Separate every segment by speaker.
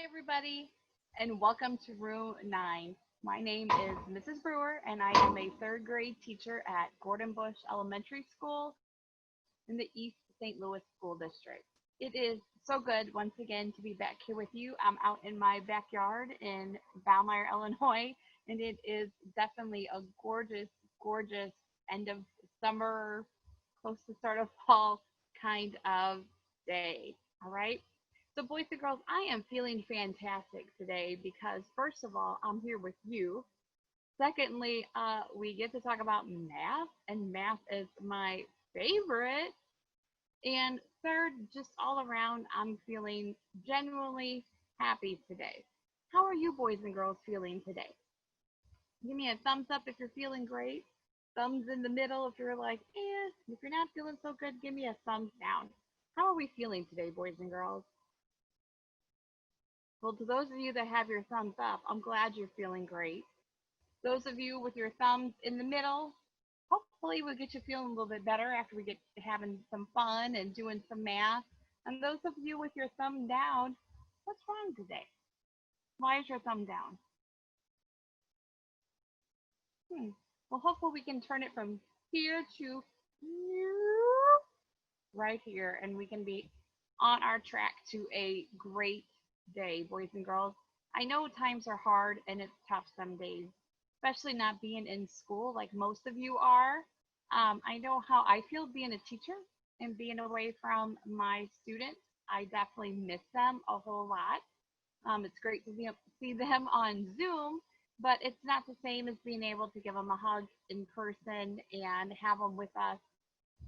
Speaker 1: everybody, and welcome to Room 9. My name is Mrs. Brewer, and I am a third grade teacher at Gordon Bush Elementary School in the East St. Louis School District. It is so good once again to be back here with you. I'm out in my backyard in Valmeyer, Illinois, and it is definitely a gorgeous, gorgeous end of summer, close to start of fall kind of day. All right. So, boys and girls, I am feeling fantastic today because, first of all, I'm here with you. Secondly, we get to talk about math, and math is my favorite. And third, just all around, I'm feeling genuinely happy today. How are you, boys and girls, feeling today? Give me a thumbs up if you're feeling great. Thumbs in the middle if you're like, eh. If you're not feeling so good, give me a thumbs down. How are we feeling today, boys and girls? Well, to those of you that have your thumbs up, I'm glad you're feeling great. Those of you with your thumbs in the middle, hopefully we'll get you feeling a little bit better after we get having some fun and doing some math. And those of you with your thumb down, what's wrong today? Why is your thumb down? Well, hopefully we can turn it from here to right here, and we can be on our track to a great day, boys and girls. I know times are hard and it's tough some days, especially not being in school like most of you are. I know how I feel being a teacher and being away from my students. I definitely miss them a whole lot. It's great to see them on Zoom, but it's not the same as being able to give them a hug in person and have them with us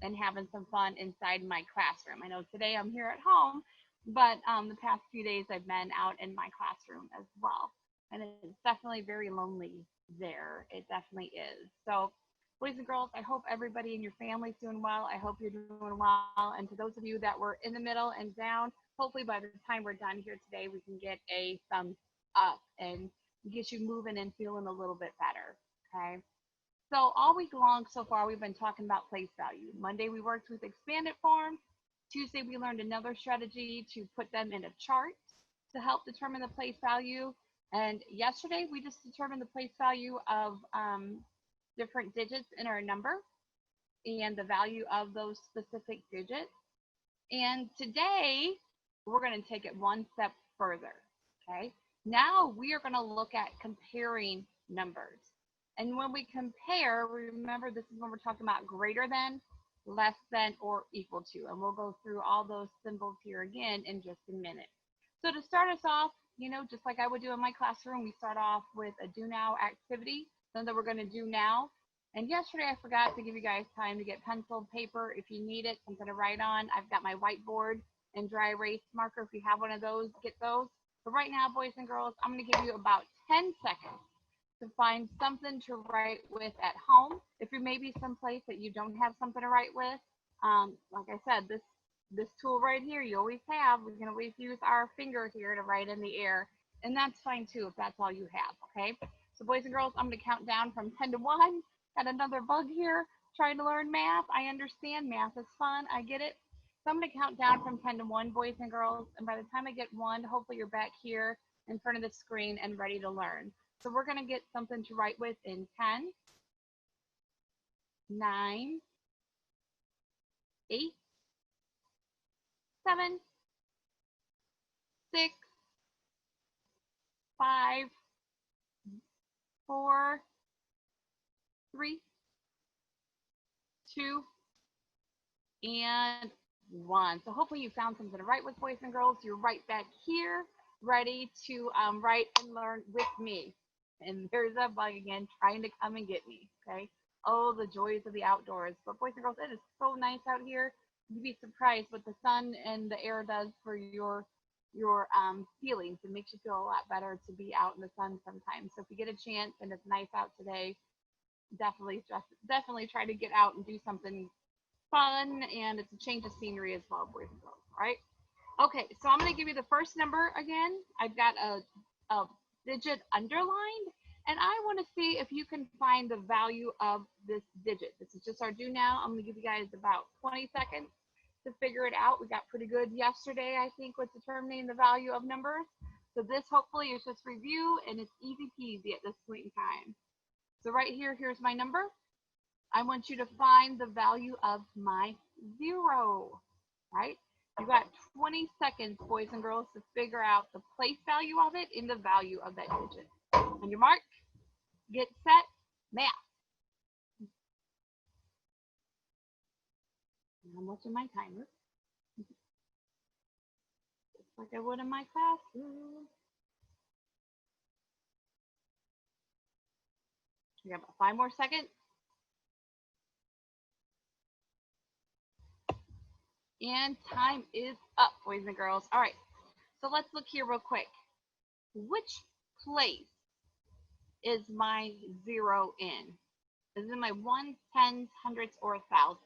Speaker 1: and having some fun inside my classroom. I know today I'm here at home, but the past few days I've been out in my classroom as well. And it's definitely very lonely there. It definitely is. So, boys and girls, I hope everybody in your family's doing well. I hope you're doing well. And to those of you that were in the middle and down, hopefully by the time we're done here today, we can get a thumbs up and get you moving and feeling a little bit better. Okay. So all week long so far, we've been talking about place value. Monday, we worked with expanded forms. Tuesday, we learned another strategy to put them in a chart to help determine the place value. And yesterday, we just determined the place value of different digits in our number and the value of those specific digits. And today, we're going to take it one step further. Okay. Now we are going to look at comparing numbers. And when we compare, remember this is when we're talking about greater than, less than, or equal to. And we'll go through all those symbols here again in just a minute. So to start us off, just like I would do in my classroom, we start off with a do now activity, something that we're going to do now. And yesterday I forgot to give you guys time to get pencil, paper if you need it, something to write on. I've got my whiteboard and dry erase marker. If you have one of those, get those. But right now, boys and girls, I'm going to give you about 10 seconds to find something to write with at home. If you're maybe someplace that you don't have something to write with, like I said, this tool right here you always have. We can always use our finger here to write in the air, and that's fine too if that's all you have. Okay. So boys and girls, I'm going to count down from 10 to 1. Got another bug here trying to learn math. I understand math is fun. I get it. So I'm going to count down from 10 to 1, boys and girls. And by the time I get 1, hopefully you're back here in front of the screen and ready to learn. So we're going to get something to write with in 10, 9, 8, 7, 6, 5, 4, 3, 2, and 1. So hopefully you found something to write with, boys and girls. You're right back here, ready to write and learn with me. And there's that bug again trying to come and get me. Okay. Oh, the joys of the outdoors. But boys and girls, it is so nice out here. You'd be surprised what the sun and the air does for your feelings. It makes you feel a lot better to be out in the sun sometimes. So if you get a chance and it's nice out today, definitely try to get out and do something fun, and it's a change of scenery as well, boys and girls. All right. Okay, so I'm going to give you the first number again. I've got a digit underlined, and I want to see if you can find the value of this digit. This is just our do now. I'm going to give you guys about 20 seconds to figure it out. We got pretty good yesterday, I think, with determining the value of numbers. So this hopefully is just review, and it's easy peasy at this point in time. So right here, here's my number. I want you to find the value of my 0, right? You got 20 seconds, boys and girls, to figure out the place value of it and the value of that digit. On your mark, get set, math. I'm watching my timer, just like I would in my classroom. We have 5 more seconds. And time is up, boys and girls. All right, so let's look here real quick. Which place is my 0 in? Is it in my ones, tens, hundreds, or thousands?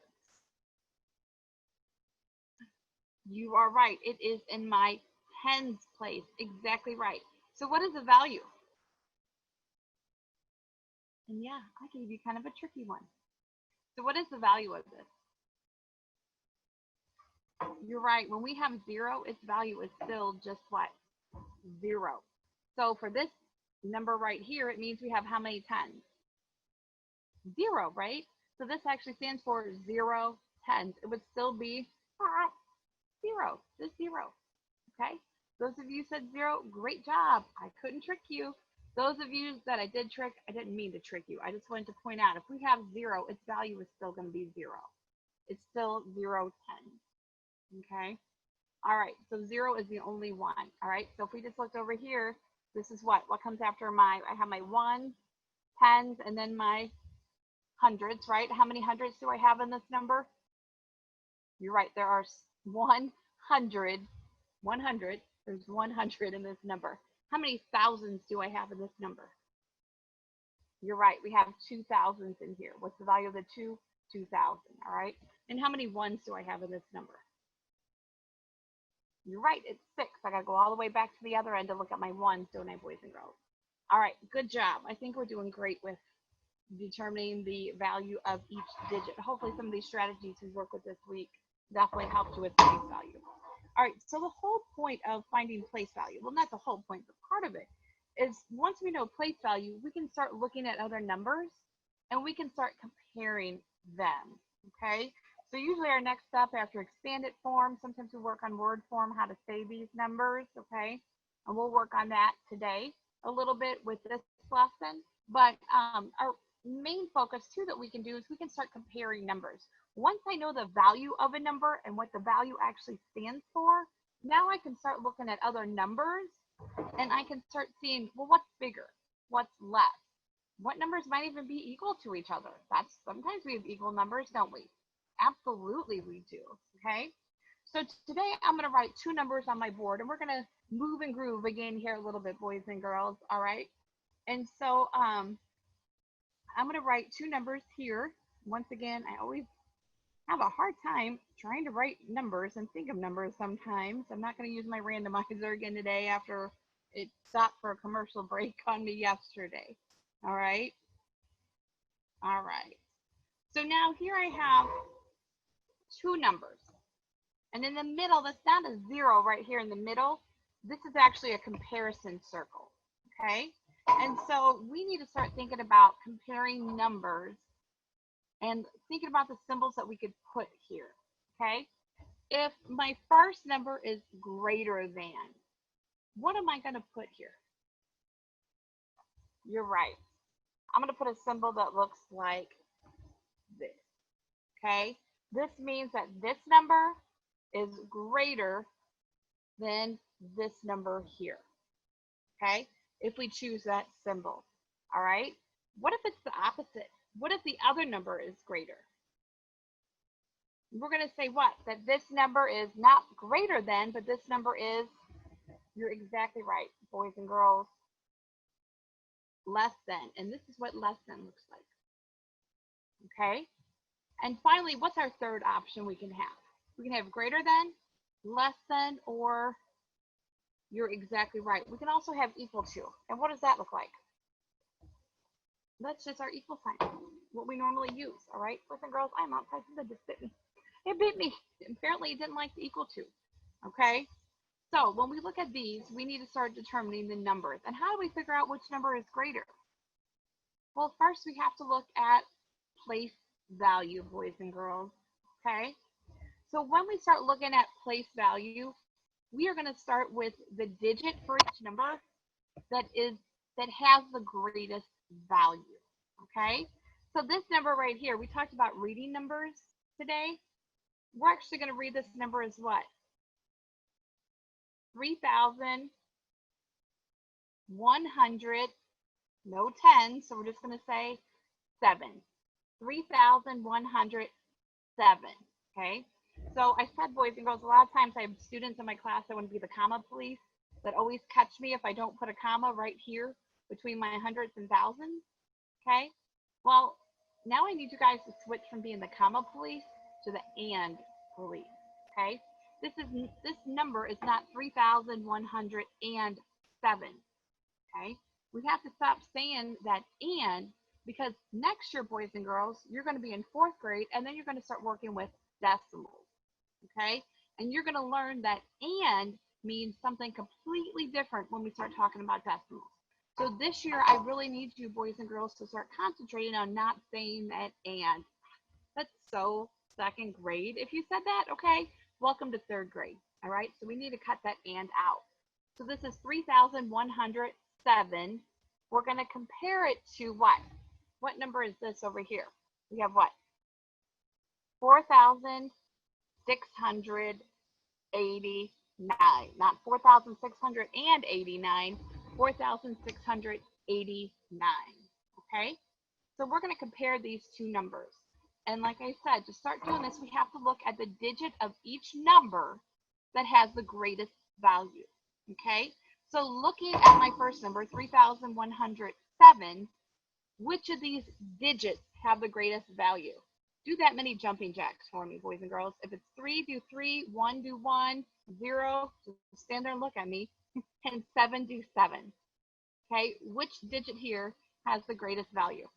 Speaker 1: You are right. It is in my tens place. Exactly right. So what is the value? And yeah, I gave you kind of a tricky one. So what is the value of this? You're right. When we have 0, its value is still just what? 0. So for this number right here, it means we have how many tens? 0, right? So this actually stands for 0 tens. It would still be 0, just 0. Okay? Those of you said 0, great job. I couldn't trick you. Those of you that I did trick, I didn't mean to trick you. I just wanted to point out, if we have 0, its value is still going to be 0. It's still 0 tens. Okay? All right, so 0 is the only one. All right, so if we just look over here, this is what comes after I have my ones, tens, and then my hundreds, right? How many hundreds do I have in this number? You're right, there are 100. There's 100 in this number. How many thousands do I have in this number? You're right, we have 2,000s in here. What's the value of the 2? 2,000, all right? And how many ones do I have in this number? You're right, it's 6. I got to go all the way back to the other end to look at my ones, don't I, boys and girls? All right, good job. I think we're doing great with determining the value of each digit. Hopefully some of these strategies we work with this week definitely helped you with place value. All right, so the whole point of finding place value, well, not the whole point, but part of it is once we know place value, we can start looking at other numbers and we can start comparing them, okay? So usually our next step after expanded form, sometimes we work on word form, how to say these numbers, okay? And we'll work on that today a little bit with this lesson. But our main focus too that we can do is we can start comparing numbers. Once I know the value of a number and what the value actually stands for, now I can start looking at other numbers and I can start seeing, well, what's bigger? What's less? What numbers might even be equal to each other? That's sometimes we have equal numbers, don't we? Absolutely we do, okay? So today I'm going to write 2 numbers on my board and we're going to move and groove again here a little bit, boys and girls, all right? And so I'm going to write 2 numbers here. Once again, I always have a hard time trying to write numbers and think of numbers sometimes. I'm not going to use my randomizer again today after it stopped for a commercial break on me yesterday. All right? All right. So now here I have 2 numbers. And in the middle, that's not a 0 right here in the middle. This is actually a comparison circle. Okay? And so we need to start thinking about comparing numbers and thinking about the symbols that we could put here, okay? If my first number is greater than, what am I going to put here? You're right. I'm going to put a symbol that looks like this, okay? This means that this number is greater than this number here, okay? If we choose that symbol, all right? What if it's the opposite? What if the other number is greater? We're going to say what? That this number is not greater than, but this number is, you're exactly right, boys and girls, less than. And this is what less than looks like. Okay? And finally, what's our third option we can have? We can have greater than, less than, or you're exactly right. We can also have equal to. And what does that look like? That's just our equal sign, what we normally use, all right? Boys and girls, I'm outside, that just bit me. It bit me. Apparently it didn't like the equal to, okay? So when we look at these, we need to start determining the numbers. And how do we figure out which number is greater? Well, first we have to look at place value, boys and girls. Okay? So when we start looking at place value, we are going to start with the digit for each number that is that has the greatest value. Okay? So this number right here, we talked about reading numbers today. We're actually going to read this number as what? 3,100, no 10, so we're just going to say 7. 3,107. Okay? So I said, boys and girls, a lot of times I have students in my class that want to be the comma police that always catch me if I don't put a comma right here between my hundreds and thousands. Okay? Well, now I need you guys to switch from being the comma police to the and police. Okay? This number is not 3,107. Okay? We have to stop saying that and, because next year, boys and girls, you're going to be in 4th grade and then you're going to start working with decimals. Okay? And you're going to learn that and means something completely different when we start talking about decimals. So this year, I really need you, boys and girls, to start concentrating on not saying that and. That's so 2nd grade. If you said that, okay, welcome to 3rd grade. All right? So we need to cut that and out. So this is 3,107. We're going to compare it to what? What number is this over here? We have what? 4,689. Not 4,689, 4,689. Okay? So we're going to compare these two numbers. And like I said, to start doing this, we have to look at the digit of each number that has the greatest value. Okay? So looking at my first number, 3,107, which of these digits have the greatest value? Do that many jumping jacks for me, boys and girls. If it's 3, do 3, 1, do 1, 0, just stand there and look at me, and 7, do 7. Okay, which digit here has the greatest value?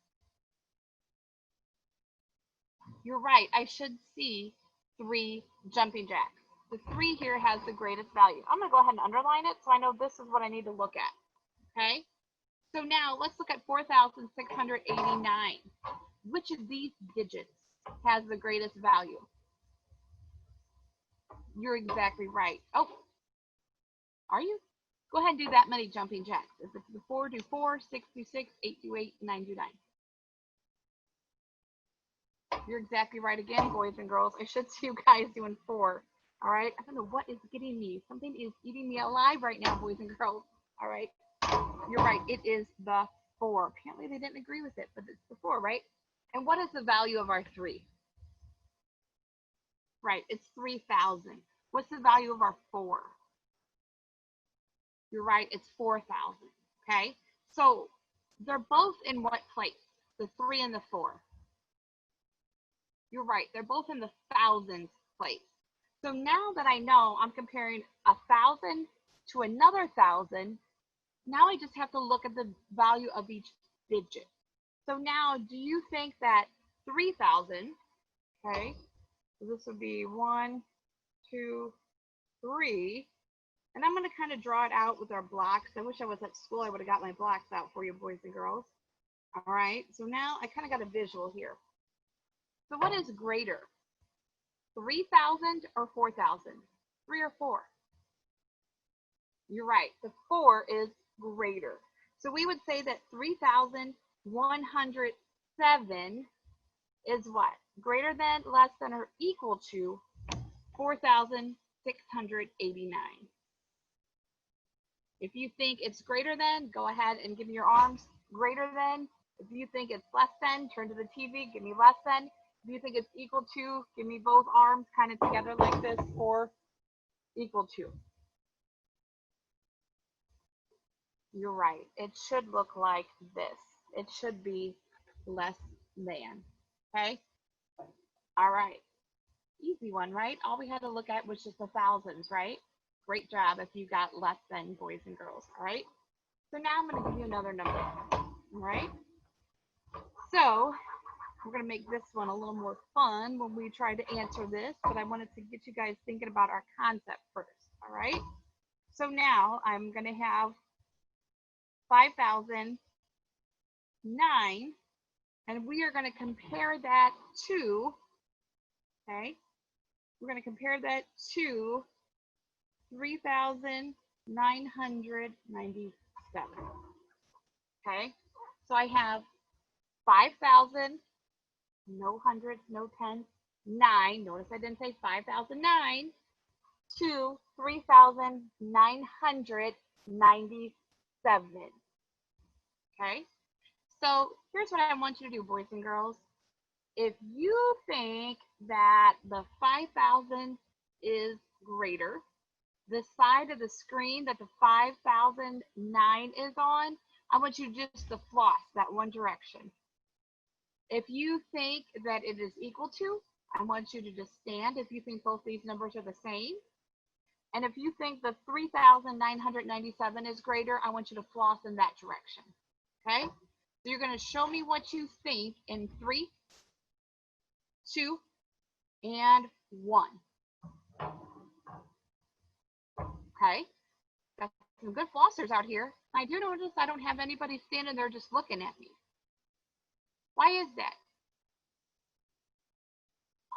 Speaker 1: You're right, I should see 3 jumping jacks. The 3 here has the greatest value. I'm going to go ahead and underline it so I know this is what I need to look at. Okay, so now let's look at 4,689. Which of these digits has the greatest value? You're exactly right. Oh, are you? Go ahead and do that many jumping jacks. If it's the 4, do 4, 6, do 6, 8, do 8, 9, do 9. You're exactly right again, boys and girls. I should see you guys doing 4. All right? I don't know what is getting me. Something is eating me alive right now, boys and girls. All right? You're right. It is the 4. Apparently they didn't agree with it, but it's the 4, right? And what is the value of our 3? Right, it's 3,000. What's the value of our 4? You're right, it's 4,000. Okay, so they're both in what place? The 3 and the 4. You're right, they're both in the thousands place. So now that I know I'm comparing 1,000 to another 1,000, now I just have to look at the value of each digit. So now, do you think that 3,000, okay, so this would be 1, 2, 3, and I'm going to kind of draw it out with our blocks. I wish I was at school. I would have got my blocks out for you, boys and girls. All right, so now I kind of got a visual here. So what is greater, 3,000 or 4,000? 3 or 4? You're right, the 4 is greater. So we would say that 3,107 is what? Greater than, less than, or equal to 4,689. If you think it's greater than, go ahead and give me your arms. Greater than. If you think it's less than, turn to the TV, give me less than. If you think it's equal to, give me both arms kind of together like this, or equal to. You're right. It should look like this. It should be less than. Okay? All right. Easy one, right? All we had to look at was just the thousands, right? Great job if you got less than, boys and girls. All right? So now I'm going to give you another number. All right? So we're going to make this one a little more fun when we try to answer this, but I wanted to get you guys thinking about our concept first. All right? So now I'm going to have 5,009, and we are going to compare that to, okay, we're going to compare that to 3,997. Okay, so I have 5,000, no hundreds, no tens, 9. Notice I didn't say 5,009 to 3,997. Okay, so here's what I want you to do, boys and girls. If you think that the 5,000 is greater, the side of the screen that the 5,009 is on, I want you just to floss that one direction. If you think that it is equal to, I want you to just stand if you think both these numbers are the same. And if you think the 3,997 is greater, I want you to floss in that direction. Okay? So you're going to show me what you think in 3, 2, and 1. Okay? Got some good flossers out here. I do notice I don't have anybody standing there just looking at me. Why is that?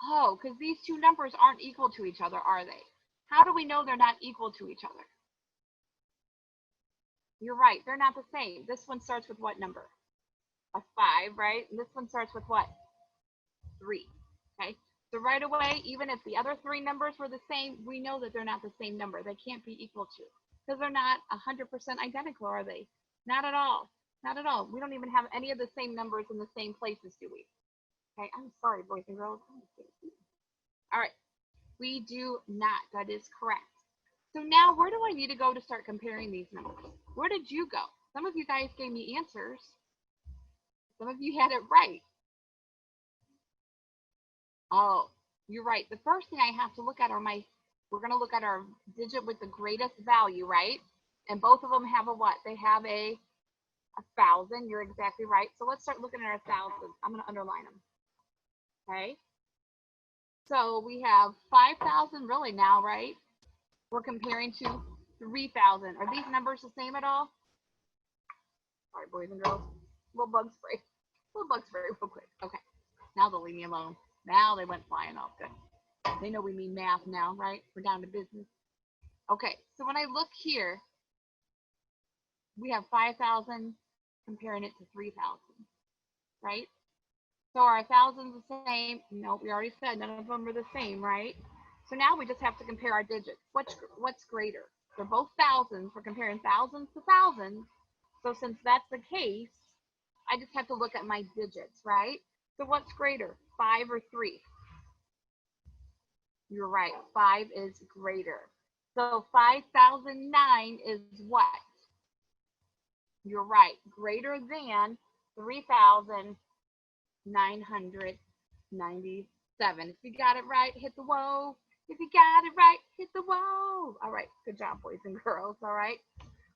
Speaker 1: Oh, because these two numbers aren't equal to each other, are they? How do we know they're not equal to each other? You're right, they're not the same. This one starts with what number? A 5, right? And this one starts with what? 3. Okay, so right away, even if the other 3 numbers were the same, we know that they're not the same number. They can't be equal to, because they're not 100% identical, are they? Not at all. Not at all. We don't even have any of the same numbers in the same places, do we? Okay, I'm sorry, boys and girls. All right, we do not. That is correct. So now where do I need to go to start comparing these numbers? Where did you go? Some of you guys gave me answers. Some of you had it right. Oh, you're right. The first thing I have to look at are we're going to look at our digit with the greatest value, right? And both of them have a what? They have a 1,000. You're exactly right. So let's start looking at our thousands. I'm going to underline them. Okay. So we have 5,000 really now, right? We're comparing to 3,000. Are these numbers the same at all? All right, boys and girls. Little bug spray. Little bug spray real quick. Okay. Now they'll leave me alone. Now they went flying off. Good. They know we mean math now, right? We're down to business. Okay. So when I look here, we have 5,000 comparing it to 3,000, right? So are thousands the same? No, we already said none of them are the same, right? So now we just have to compare our digits. What's greater? They're both thousands. We're comparing thousands to thousands. So since that's the case, I just have to look at my digits, right? So what's greater, 5 or 3? You're right, 5 is greater. So 5,009 is what? You're right, greater than 3,997. If you got it right, hit the whoa. If you got it right, hit the whoa. All right, good job, boys and girls. All right,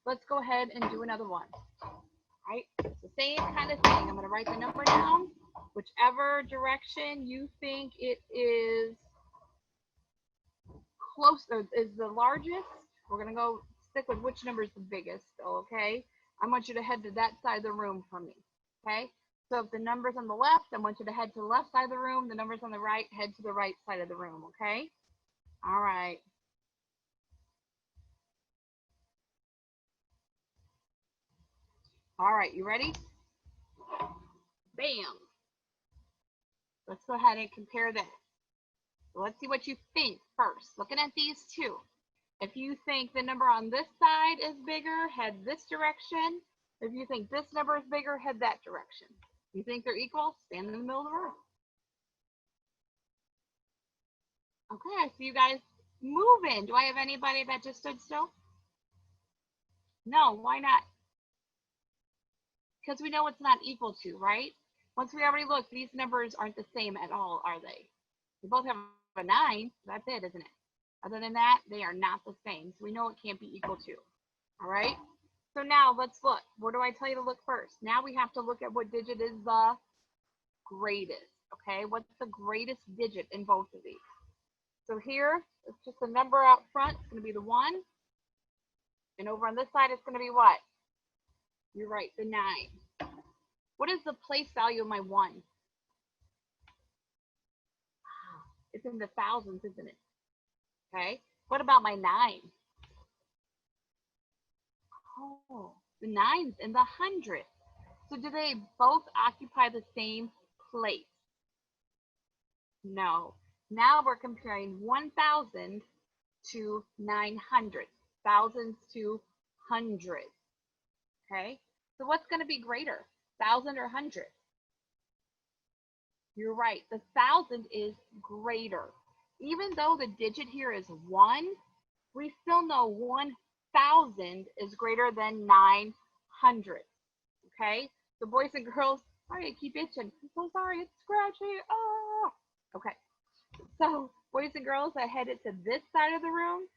Speaker 1: let's go ahead and do another one. All right, it's the same kind of thing. I'm going to write the number down, whichever direction you think it is close, is the largest. We're going to go stick with which number is the biggest, okay? I want you to head to that side of the room for me, okay? So if the number's on the left, I want you to head to the left side of the room. The number's on the right, head to the right side of the room, okay? All right. All right, you ready? Bam. Let's go ahead and compare this. So let's see what you think first. Looking at these two. If you think the number on this side is bigger, head this direction. If you think this number is bigger, head that direction. You think they're equal? Stand in the middle of the room. Okay, I see you guys moving. Do I have anybody that just stood still? No, why not? Because we know it's not equal to, right? Once we already looked, these numbers aren't the same at all, are they? They both have a 9. That's it, isn't it? Other than that, they are not the same. So we know it can't be equal to. All right? So now let's look. Where do I tell you to look first? Now we have to look at what digit is the greatest. Okay? What's the greatest digit in both of these? So here, it's just a number out front. It's going to be the 1. And over on this side, it's going to be what? You're right, the 9. What is the place value of my 1? It's in the thousands, isn't it? Okay. What about my 9? Oh, the 9's in the hundreds. So do they both occupy the same place? No. Now we're comparing 1,000 to 900, thousands to hundreds. Okay. So what's going to be greater, 1,000 or 100? You're right. The 1,000 is greater. Even though the digit here is 1, we still know 1,000 is greater than 900. Okay? So boys and girls, sorry, I keep itching. I'm so sorry, it's scratchy. Oh. Okay. So boys and girls, I headed to this side of the room.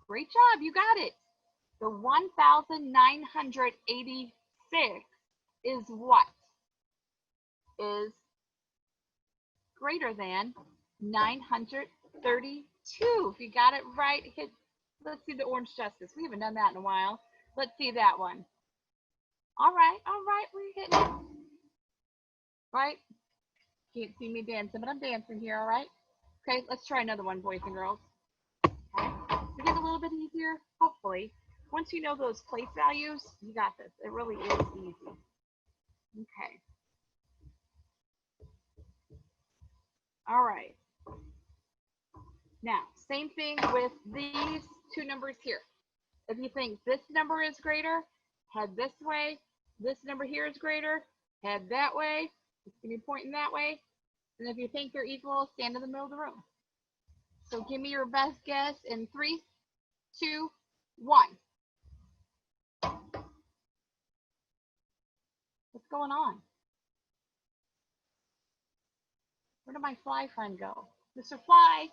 Speaker 1: Great job, you got it. The 1,986 is what? Is greater than 932. If you got it right, hit, let's see the orange justice. We haven't done that in a while. Let's see that one. All right, we're hitting it. Right? Can't see me dancing, but I'm dancing here, all right? Okay, let's try another one, boys and girls. Okay, to get a little bit easier, hopefully. Once you know those place values, you got this. It really is easy. Okay. All right. Now, same thing with these two numbers here. If you think this number is greater, head this way. This number here is greater, head that way. It's going to be pointing that way. And if you think they're equal, stand in the middle of the room. So give me your best guess in 3, 2, 1. What's going on? Where did my fly friend go? Mr. Fly,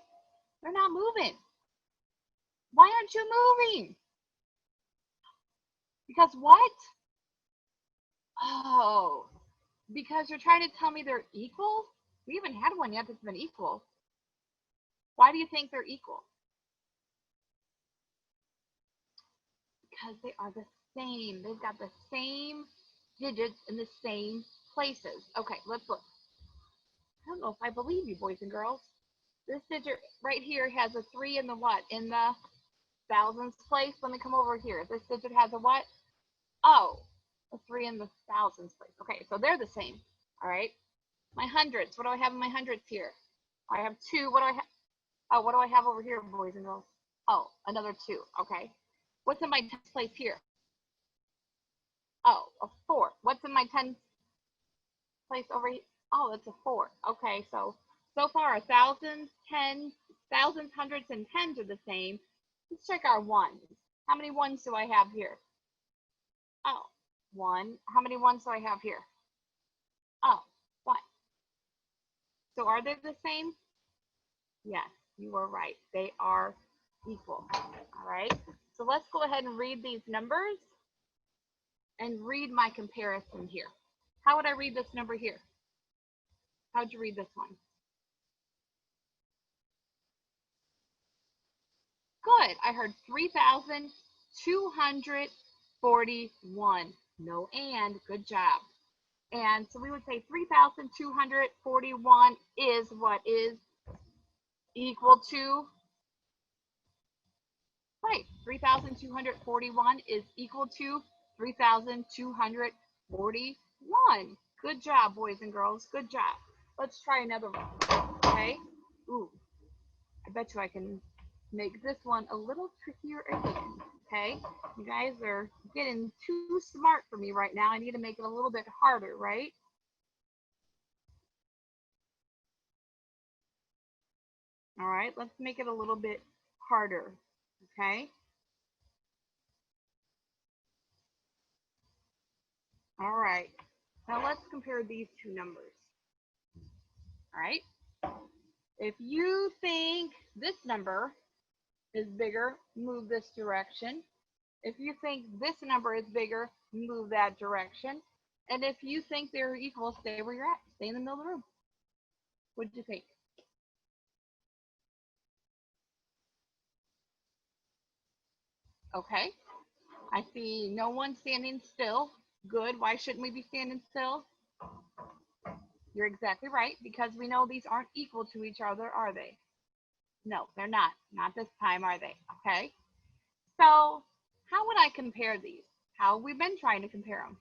Speaker 1: they're not moving. Why aren't you moving? Because what? Oh, because you're trying to tell me they're equal? We haven't had one yet that's been equal. Why do you think they're equal? Because they are the same. They've got the same digits in the same places. Okay, let's look. I don't know if I believe you, boys and girls. This digit right here has a 3 in the what? In the thousands place. Let me come over here. This digit has a what? Oh, a 3 in the thousands place. Okay, so they're the same. All right. My hundreds. What do I have in my hundreds here? I have 2. What do I have? Oh, what do I have over here, boys and girls? Oh, another 2. Okay. What's in my tens place here? Oh, a 4. What's in my tens place over here? Oh, it's a 4. Okay, so far, thousands, tens, thousands, hundreds, and tens are the same. Let's check our ones. How many ones do I have here? Oh, 1. How many ones do I have here? Oh, 1. So are they the same? Yes, you are right. They are equal. All right. So let's go ahead and read these numbers and read my comparison here. How would I read this number here? How'd you read this one? Good. I heard 3,241. No and. Good job. And so we would say 3,241 is what is equal to, right, 3,241 is equal to 3,241. Good job, boys and girls. Good job. Let's try another one. Okay. Ooh, I bet you I can make this one a little trickier again. Okay. You guys are getting too smart for me right now. I need to make it a little bit harder, right? All right. Let's make it a little bit harder. Okay. All right. Now let's compare these two numbers. All right. If you think this number is bigger, move this direction. If you think this number is bigger, move that direction. And if you think they're equal, stay where you're at. Stay in the middle of the room. What do you think? Okay. I see no one standing still. Good. Why shouldn't we be standing still? You're exactly right, because we know these aren't equal to each other, are they? No, they're not. Not this time, are they? Okay. So, how would I compare these? How have we been trying to compare them?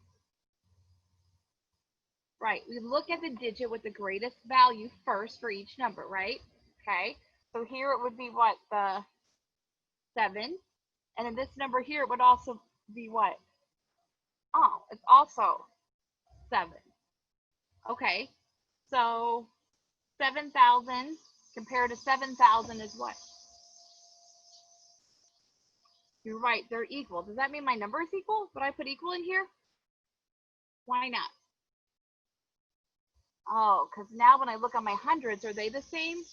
Speaker 1: Right. We look at the digit with the greatest value first for each number, right? Okay. So here it would be what? The 7. And in this number here, it would also be what? Oh, it's also 7. Okay. So 7,000 compared to 7,000 is what? You're right. They're equal. Does that mean my number is equal? Would I put equal in here? Why not? Oh, because now when I look at my hundreds, are they the same?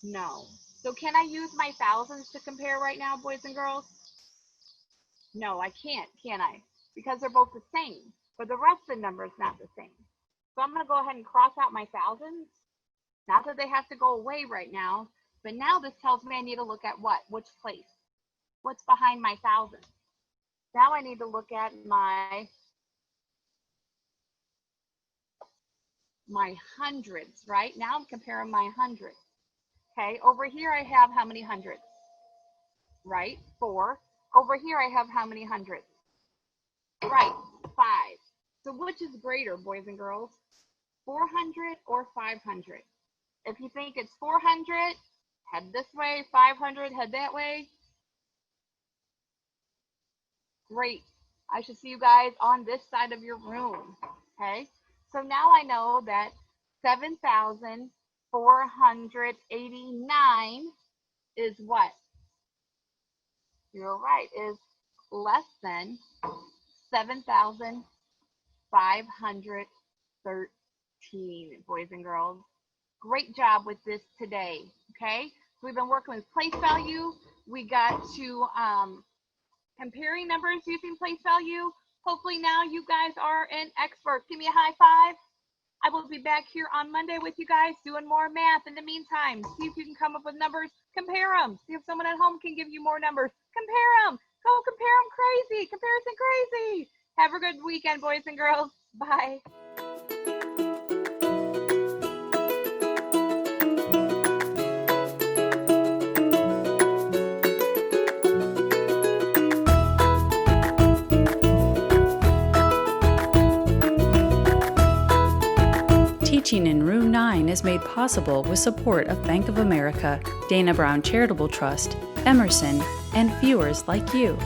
Speaker 1: No. So can I use my thousands to compare right now, boys and girls? No, I can't, can I? Because they're both the same, but the rest of the number is not the same. So I'm going to go ahead and cross out my thousands. Not that they have to go away right now, but now this tells me I need to look at what? Which place? What's behind my thousands? Now I need to look at my hundreds, right? Now I'm comparing my hundreds. Okay, over here I have how many hundreds? Right, 4. Over here I have how many hundreds? Right, 5. So which is greater, boys and girls? 400 or 500? If you think it's 400, head this way. 500, head that way. Great. I should see you guys on this side of your room. Okay, so now I know that 7,489 is what? You're right, is less than 7,513, boys and girls. Great job with this today, okay? So we've been working with place value. We got to comparing numbers using place value. Hopefully now you guys are an expert. Give me a high five. I will be back here on Monday with you guys doing more math. In the meantime, see if you can come up with numbers. Compare them. See if someone at home can give you more numbers. Compare them. Go compare them crazy. Comparison crazy. Have a good weekend, boys and girls. Bye.
Speaker 2: Teaching in Room 9 is made possible with support of Bank of America, Dana Brown Charitable Trust, Emerson, and viewers like you.